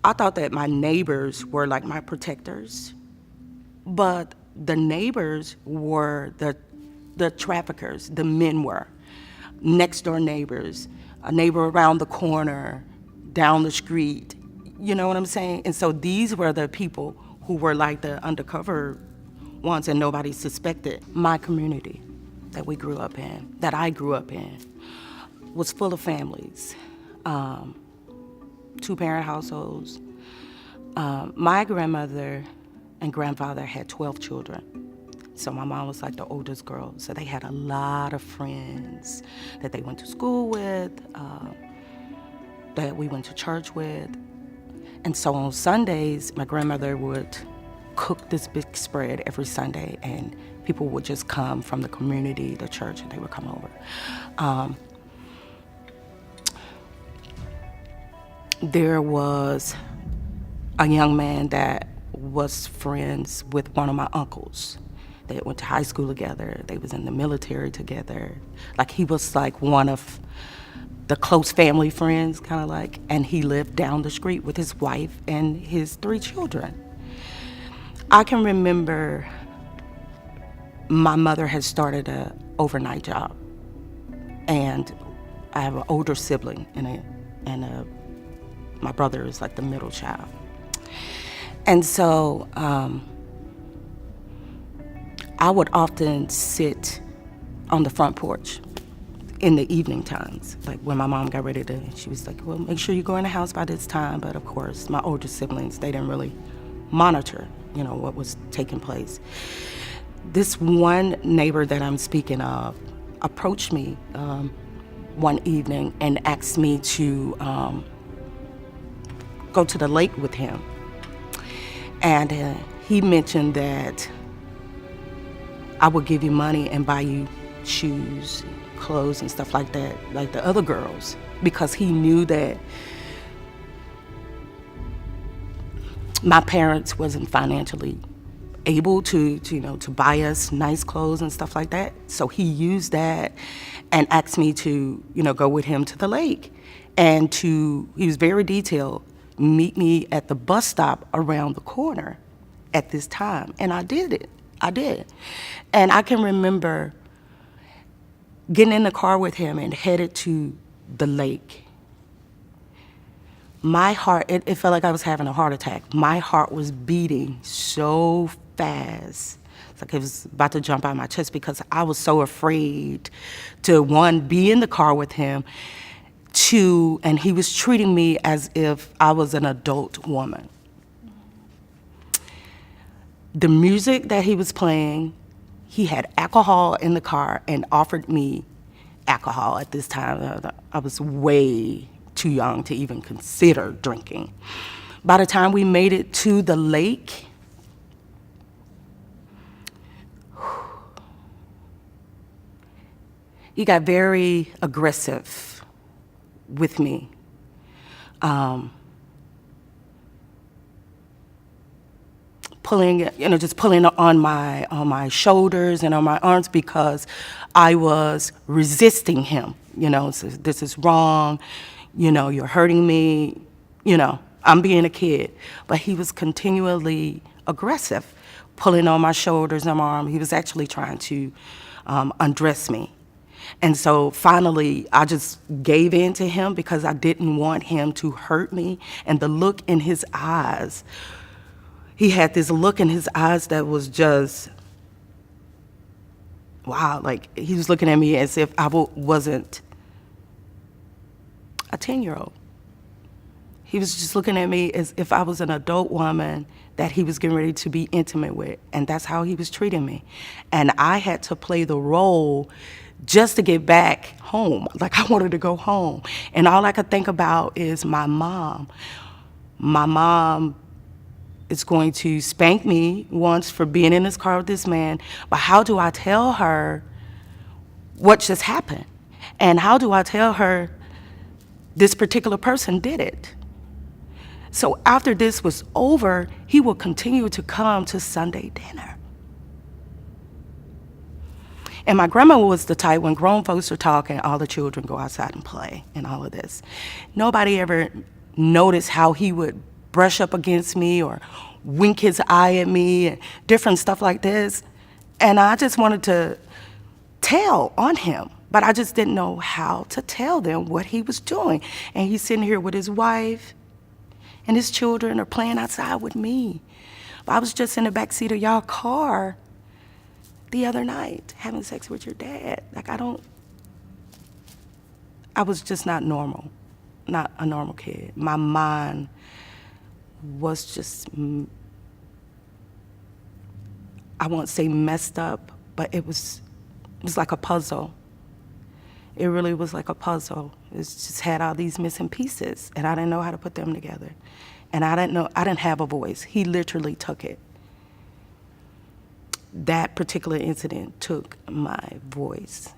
I thought that my neighbors were like my protectors, but the neighbors were the traffickers. The men were next door neighbors, a neighbor around the corner, down the street. You know what I'm saying? And so these were the people who were like the undercover ones, and nobody suspected. My community that we grew up in, that I grew up in, was full of families, two-parent households. My grandmother and grandfather had 12 children. So my mom was like the oldest girl. So they had a lot of friends that they went to school with, that we went to church with. And so on Sundays, my grandmother would cook this big spread every Sunday, and people would just come from the community, the church, and they would come over. There was a young man that was friends with one of my uncles. They went to high school together. They was in the military together. Like, he was like one of the close family friends, kind of like, and he lived down the street with his wife and his 3 children. I can remember my mother had started a overnight job, and I have an older sibling, my brother is like the middle child. And so I would often sit on the front porch in the evening times, like when my mom got ready to, she was like, well, make sure you go in the house by this time. But of course, my older siblings, they didn't really monitor, what was taking place. This one neighbor that I'm speaking of approached me one evening and asked me to go to the lake with him. And he mentioned that I would give you money and buy you shoes, clothes, and stuff like that, like the other girls, because he knew that my parents wasn't financially able to buy us nice clothes and stuff like that. So he used that and asked me to, go with him to the lake, and he was very detailed, meet me at the bus stop around the corner at this time. And I did. And I can remember getting in the car with him and headed to the lake. My heart, it felt like I was having a heart attack. My heart was beating so fast. It's like it was about to jump out of my chest, because I was so afraid to, one, be in the car with him, two, and he was treating me as if I was an adult woman. The music that he was playing, he had alcohol in the car and offered me alcohol at this time. I was way too young to even consider drinking. By the time we made it to the lake, he got very aggressive with me. Just pulling on my shoulders and on my arms, because I was resisting him. So this is wrong. You're hurting me. I'm being a kid. But he was continually aggressive, pulling on my shoulders and my arm. He was actually trying to undress me. And so finally, I just gave in to him, because I didn't want him to hurt me. And the look in his eyes, he had this look in his eyes that was just, wow, like he was looking at me as if I wasn't a 10-year-old. He was just looking at me as if I was an adult woman that he was getting ready to be intimate with. And that's how he was treating me. And I had to play the role just to get back home. Like, I wanted to go home. And all I could think about is my mom. My mom is going to spank me once for being in this car with this man, but how do I tell her what just happened? And how do I tell her this particular person did it? So after this was over, he would continue to come to Sunday dinner. And my grandma was the type, when grown folks are talking, all the children go outside and play and all of this. Nobody ever noticed how he would brush up against me or wink his eye at me and different stuff like this. And I just wanted to tell on him, but I just didn't know how to tell them what he was doing. And he's sitting here with his wife and his children are playing outside with me. But I was just in the backseat of y'all car the other night having sex with your dad. Like, I was just not normal, not a normal kid. My mind was just, I won't say messed up, but it was like a puzzle. It really was like a puzzle. It just had all these missing pieces, and I didn't know how to put them together. And I didn't have a voice. He literally took it. That particular incident took my voice.